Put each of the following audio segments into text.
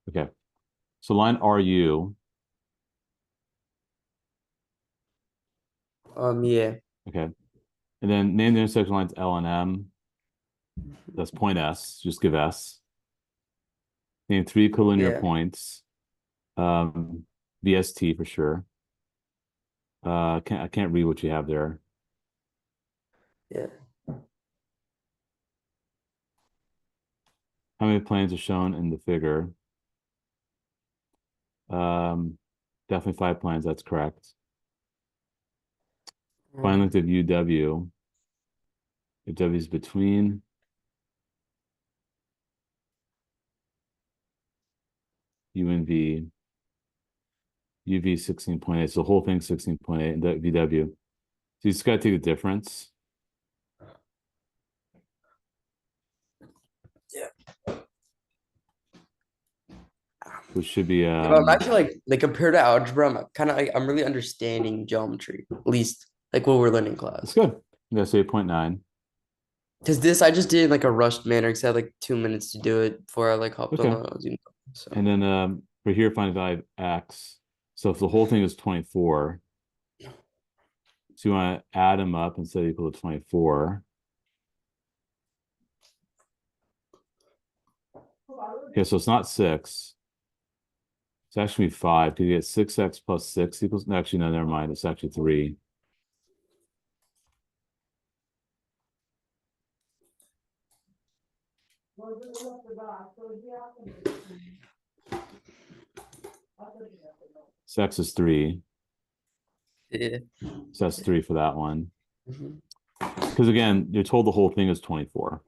Okay. So line RU. Yeah. Okay. And then name the intersection lines L and M. That's point S. Just give S. Name three collinear Yeah. points. VST for sure. I can't read what you have there. Yeah. How many planes are shown in the figure? Um, Definitely 5 planes. That's correct. Find length of UW. If W is between U and V. UV 16.8. So the whole thing 16.8 and VW. So you just got to take the difference, Yeah. which should be Yeah, but I'm actually like compared to algebra, I'm kind of like I'm really understanding geometry, at least like what we're learning in that's class. good. Yeah, so 8.9. Because this I just did like a rushed manner because I had like 2 minutes to do it before I like hopped on Okay. the Zoom. So And then for here, find value of X. So if the whole thing is 24, so you want to add them up instead of equal to 24. Okay, so it's not 6. It's actually 5. Because you get 6x plus 6 equals, no, actually, no, never mind. It's actually 3. So X is 3. yeah. So that's 3 for that one. Mhm. Because again, you're told the whole thing is 24.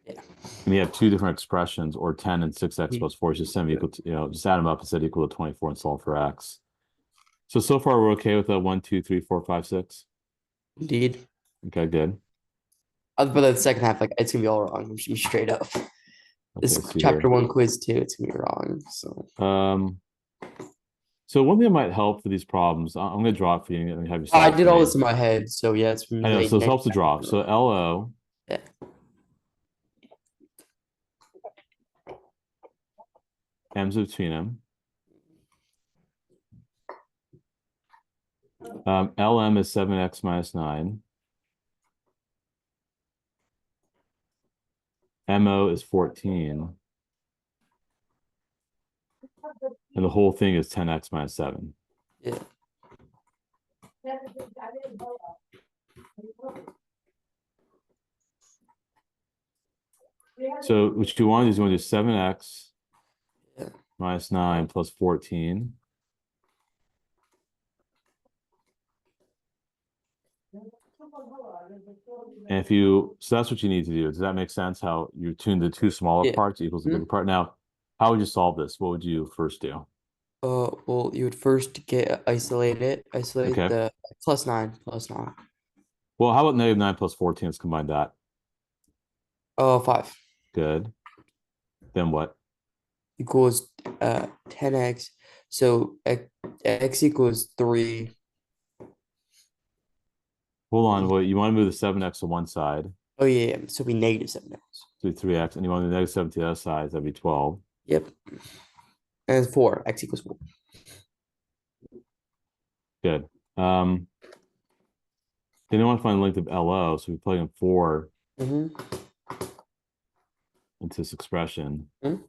Yeah. And you have two different expressions, or 10 and 6x Mhm. plus 4 is just semi equal to, just add them up and set equal to 24 and solve for X. So far we're okay with a 1, 2, 3, 4, 5, 6. Indeed. Okay, good. But the second half, like it's gonna be all wrong. I'm just straight up. Okay, This see chapter here. one quiz too, it's gonna be wrong. So Um, so one thing that might help for these problems, I'm gonna draw it for you and have you I solve did for all me. this in my head. So yeah, it's I know, like so this helps to draw. So LO, yeah. M's between them. LM is 7x minus 9. MO is 14. And the whole thing is 10x minus 7. Yeah. So what you want to do is you want to do 7x Yeah. minus 9 plus 14. And so that's what you need to do. Does that make sense? How you tune the two smaller Yeah. parts equals the bigger Mhm. part. Now, how would you solve this? What would you first do? Well, you would first isolate Okay. the plus nine. Well, how about -9 plus 14? Let's combine that. Oh, 5 Good. Then what? equals 10x. So x equals 3. Hold on. Well, you want to move the 7x to one side. Oh yeah, so it'd be negative 7x. Do 3x. And you want to move the -7 to the other side. That'd be 12. Yep. And 4. X equals 4. Good. Then you want to find the length of LO. So we plug in 4 Mm-hmm. into this expression. Mm-hmm.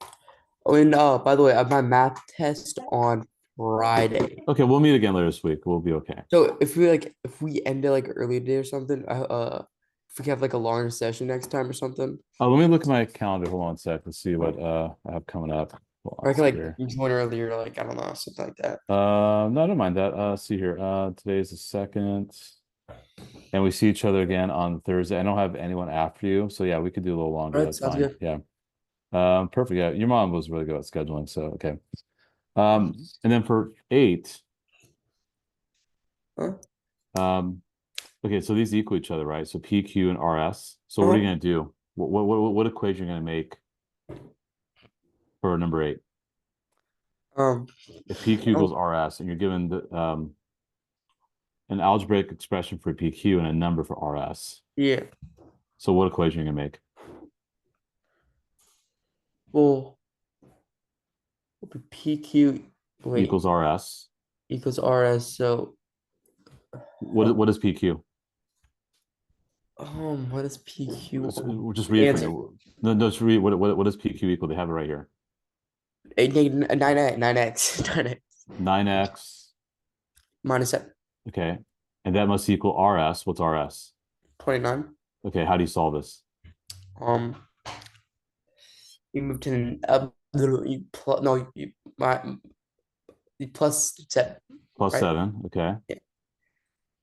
Oh, and by the way, I have my math test on Friday. Okay, we'll meet again later this week. We'll be okay. So if we end it like early today or something, if we have like a longer session next time or something, Let me look at my calendar. Hold on a sec. Let's see what I have coming up. Hold on, or I let's can see like here. join earlier, like I don't know, something like that. No, I don't mind that. Let's see here. Today is the 2nd. And we see each other again on Thursday. I don't have anyone after you. So yeah, we could do a little longer. All right, That's sounds fine. good. Yeah. Perfect. Yeah. Your mom was really good at scheduling. So okay. And then for 8, Huh? um, okay, so these equal each other, right? So PQ and RS. So what are you Uh-huh. gonna do? What equation are you gonna make for number 8? Um, If PQ oh, equals RS and you're given an algebraic expression for PQ and a number for RS. yeah. So what equation are you gonna make? Well, PQ, wait, equals RS. equals RS. So, What is PQ? what is PQ? We'll just read it for Answer. you. No, just read what is PQ equal? They have it right here. 9x, 9x, 9x. minus 7, Okay. And that must equal RS. What's RS? 29. Okay, how do you solve this? Um, you move to you plus no you plus 7, Plus right? 7. Okay. Yeah.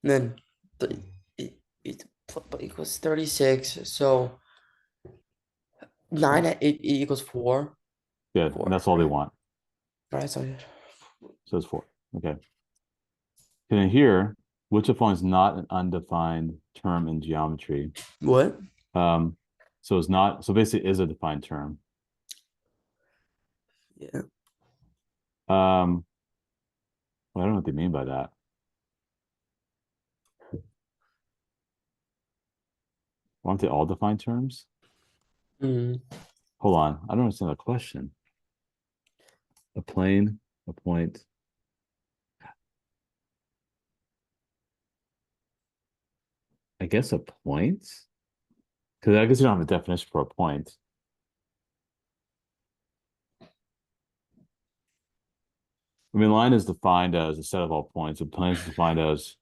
And then it equals 36. So 9 it equals 4. Good. And 4, that's all they right? want. Right. So So it's 4. Okay. And then here, which of one is not an undefined term in geometry? what? Um, so it's not, so basically is a defined term. Yeah. Well, I don't know what they mean by that. Aren't they all defined terms? Mm. Hold on. I don't understand the question. A plane, a point. I guess a point? Because I guess you don't have a definition for a point. I mean, line is defined as a set of all points. A plane is defined as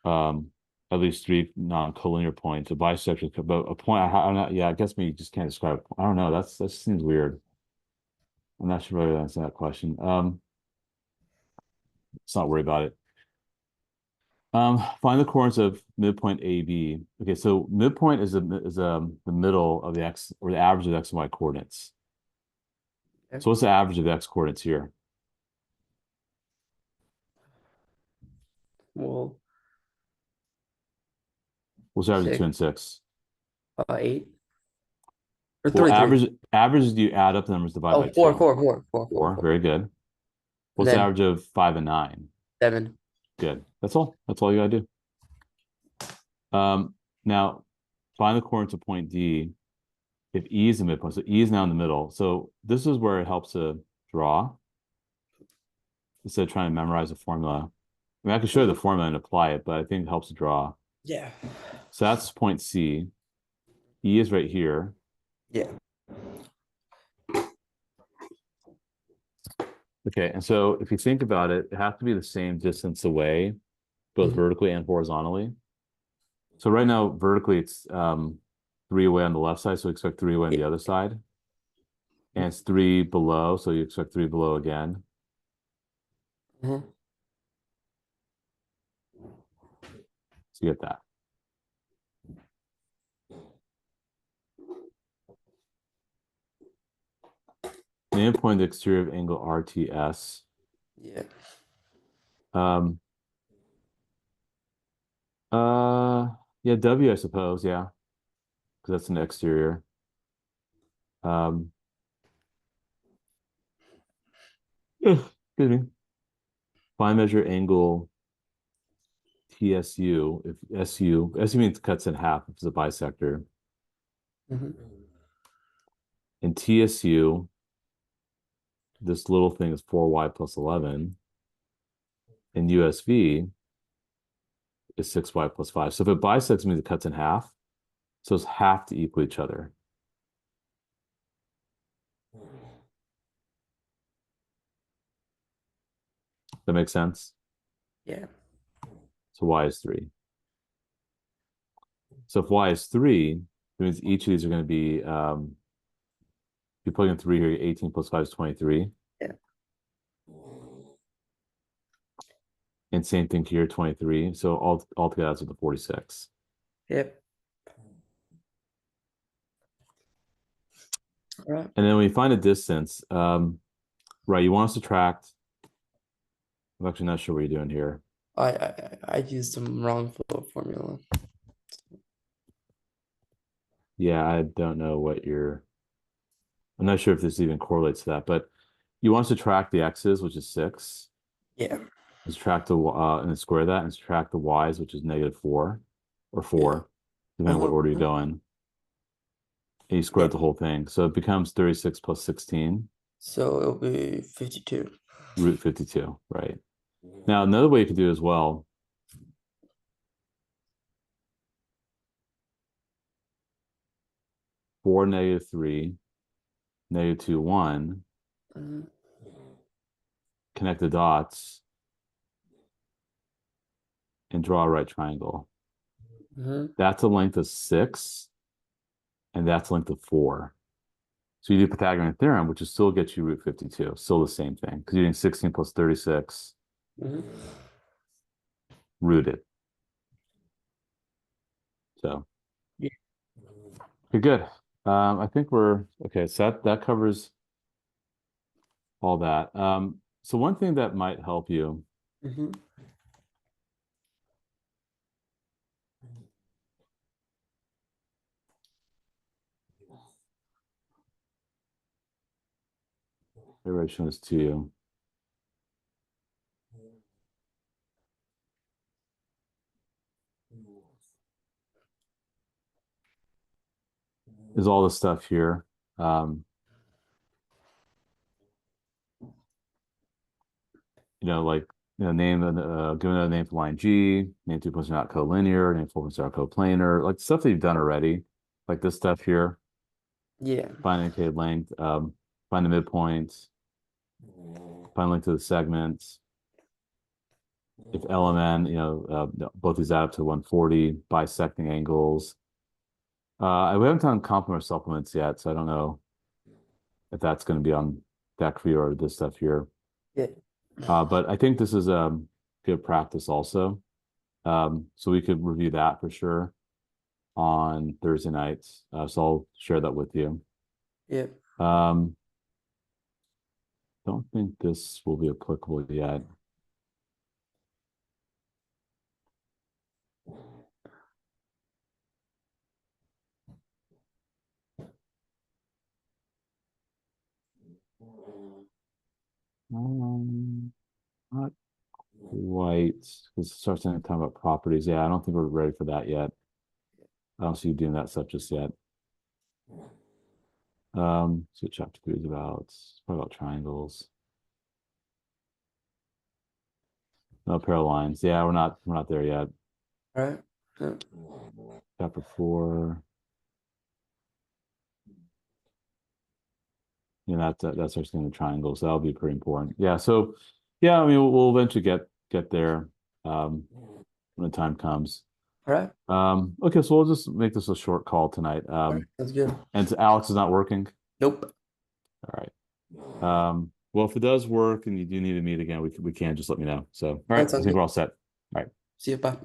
um, at least 3 non-collinear points. A bisector, but a point. I'm not. Yeah, I guess me just can't describe. I don't know. That seems weird. I'm not sure whether that's that question. Let's not worry about it. Find the coordinates of midpoint AB. Okay, so midpoint is the middle of the x or the average of the x and y coordinates. So what's the average of the x coordinates here? Well, What's the average of 2 6, and 6? 8 or Well, 33. average is you add up the numbers divided Oh, by 4, 2. 4, 4, 4, 4, 4, 4. very good. And What's the then average of 5 and 9? 7. Good. That's all. That's all you gotta do. Now find the coordinates of point D if E is the midpoint. So E is now in the middle. So this is where it helps to draw instead of trying to memorize a formula. I mean, I can show you the formula and apply it, but I think it helps to draw. Yeah. So that's point C. E is right here. Yeah. Okay, and so if you think about it, it has to be the same distance away, both Mhm. vertically and horizontally. So right now, vertically, it's 3 away on the left side, so expect 3 away on the other side. And it's 3 below, so you expect 3 below again. Mhm. So you get that. Main point of the exterior of angle RTS. Yeah. Um, yeah, W, I suppose, yeah, because that's an exterior. Um, excuse me. Find measure angle TSU. If SU means cuts in half if it's a bisector. Mhm. In TSU, this little thing is 4y plus 11. In USV is 6y plus 5. So if it bisects, it means it cuts in half. So it's half to equal each other. That makes sense? Yeah. So y is 3. So if y is 3, it means each of these are going to be, if you plug in 3 here, 18 plus 5 is 23. Yeah. And same thing here, 23. So all together, that's with the 46. Yep. All right. And then when you find a distance, right, you want to subtract. I'm actually not sure what you're doing here. I used the wrong formula. Yeah, I don't know what I'm not sure if this even correlates to that, but you want to subtract the x's, which is 6. Yeah. Subtract the and then square that and subtract the y's, which is -4 or 4, Yeah. depending on what Uh-huh. order you go in. And you square Yeah. out the whole thing. So it becomes 36 plus 16. So it'll be 52. Root 52, right? Now, another way you could do it as well, 4, -3, -2, 1, Mhm. connect the dots and draw a right triangle. Mhm. That's a length of 6, and that's a length of 4. So you do Pythagorean theorem, which will still get you root 52, still the same thing, because you're doing 16 plus 36 Mhm. rooted. So Yeah. okay, good. I think we're okay. So that covers all that. So one thing that might help you, Mhm. maybe I show this to you, is all the stuff here. Um, like name given a name for line G, name 2 points are not collinear, name 4 points are coplanar, like stuff that you've done already, like this stuff here. Yeah. Find indicated length, find the midpoint, find length to the segments. If LMN, both these add up to 140, bisecting angles. We haven't done complement supplements yet, so I don't know if that's going to be on deck for you or this stuff here. Yeah. But I think this is good practice also. So we could review that for sure on Thursday nights. So I'll share that with you. Yeah. Don't think this will be applicable yet. Not quite, because it starts talking about properties. Yeah, I don't think we're ready for that yet. I don't see you doing that stuff just yet. So chapter 3 is it's probably about triangles. No parallel lines. Yeah, we're not there yet. All right. Yeah. Chapter 4. That starts getting the triangles. So that'll be pretty important. Yeah. So yeah, I mean we'll eventually get there when the time comes. All right. Okay, so we'll just make this a short call tonight. All right. That's good. And so Alex is not working. Nope. All right. Well, if it does work and you do need to meet again, we can just let me know. So, all right, That I sounds think good. we're all set. All right. See you. Bye.